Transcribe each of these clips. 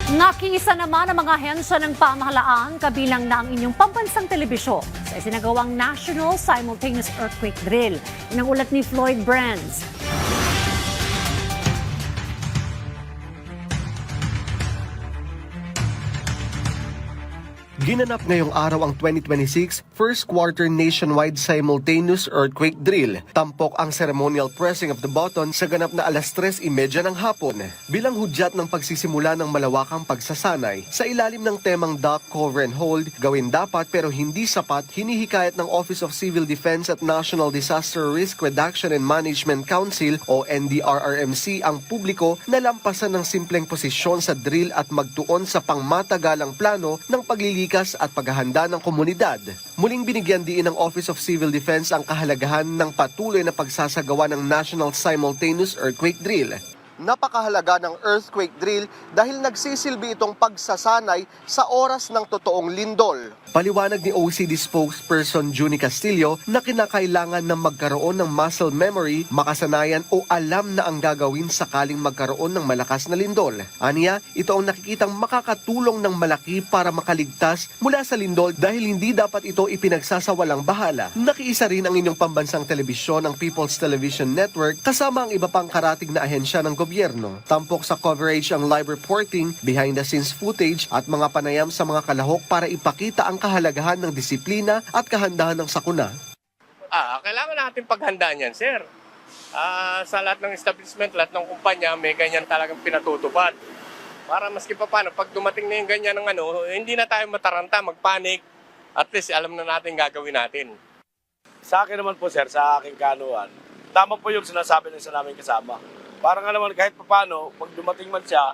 Nakiisa naman ang mga ahensya ng pamahalaan kabilang na ang inyong pambansang telebisyon sa isinagawang National Simultaneous Earthquake Drill. Yan ang ulat ni Floyd Brands. Ginanap ngayong araw ang 2026 First Quarter Nationwide Simultaneous Earthquake Drill. Tampok ang ceremonial pressing of the button sa ganap na alas 3:30 ng hapon. Bilang hudyat ng pagsisimula ng malawakang pagsasanay, sa ilalim ng temang Duck, Cover and Hold, gawin dapat pero hindi sapat, hinihikayat ng Office of Civil Defense at National Disaster Risk Reduction and Management Council o NDRRMC ang publiko na lampasan ng simpleng posisyon sa drill at magtuon sa pangmatagalang plano ng paglilikas at paghahanda ng komunidad. Muling binigyan diin ng Office of Civil Defense ang kahalagahan ng patuloy na pagsasagawa ng National Simultaneous Earthquake Drill. Napakahalaga ng earthquake drill dahil nagsisilbi itong pagsasanay sa oras ng totoong lindol. Paliwanag ni OCD spokesperson Junie Castillo na kinakailangan na magkaroon ng muscle memory, makasanayan o alam na ang gagawin sakaling magkaroon ng malakas na lindol. Aniya, ito ang nakikitang makakatulong ng malaki para makaligtas mula sa lindol dahil hindi dapat ito ipinagsasawalang bahala. Nakiisa rin ang inyong pambansang telebisyon, ang People's Television Network, kasama ang iba pang karatig na ahensya ng gobyerno. Tampok sa coverage ang live reporting, behind-the-scenes footage at mga panayam sa mga kalahok para ipakita ang kahalagahan ng disiplina at kahandahan ng sakuna. Kailangan natin paghandaan yan, sir. Sa lahat ng establishment, lahat ng kumpanya, may ganyan talagang pinatutupad. Para maski pa paano, pag dumating na yung ganyan ng hindi na tayo mataranta, magpanik. At least alam na natin gagawin natin. Sa akin naman po, sir, sa aking kanuan, tama po yung sinasabi ng isa namin kasama. Parang naman kahit pa paano, pag dumating man siya,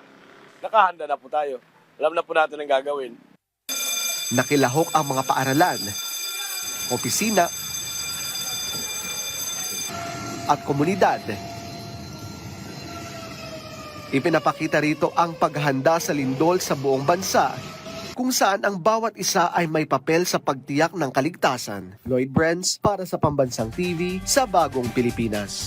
nakahanda na po tayo. Alam na po natin ang gagawin. Nakilahok ang mga paaralan, opisina, at komunidad. Ipinapakita rito ang paghahanda sa lindol sa buong bansa, kung saan ang bawat isa ay may papel sa pagtiyak ng kaligtasan. Lloyd Brands para sa Pambansang TV sa Bagong Pilipinas.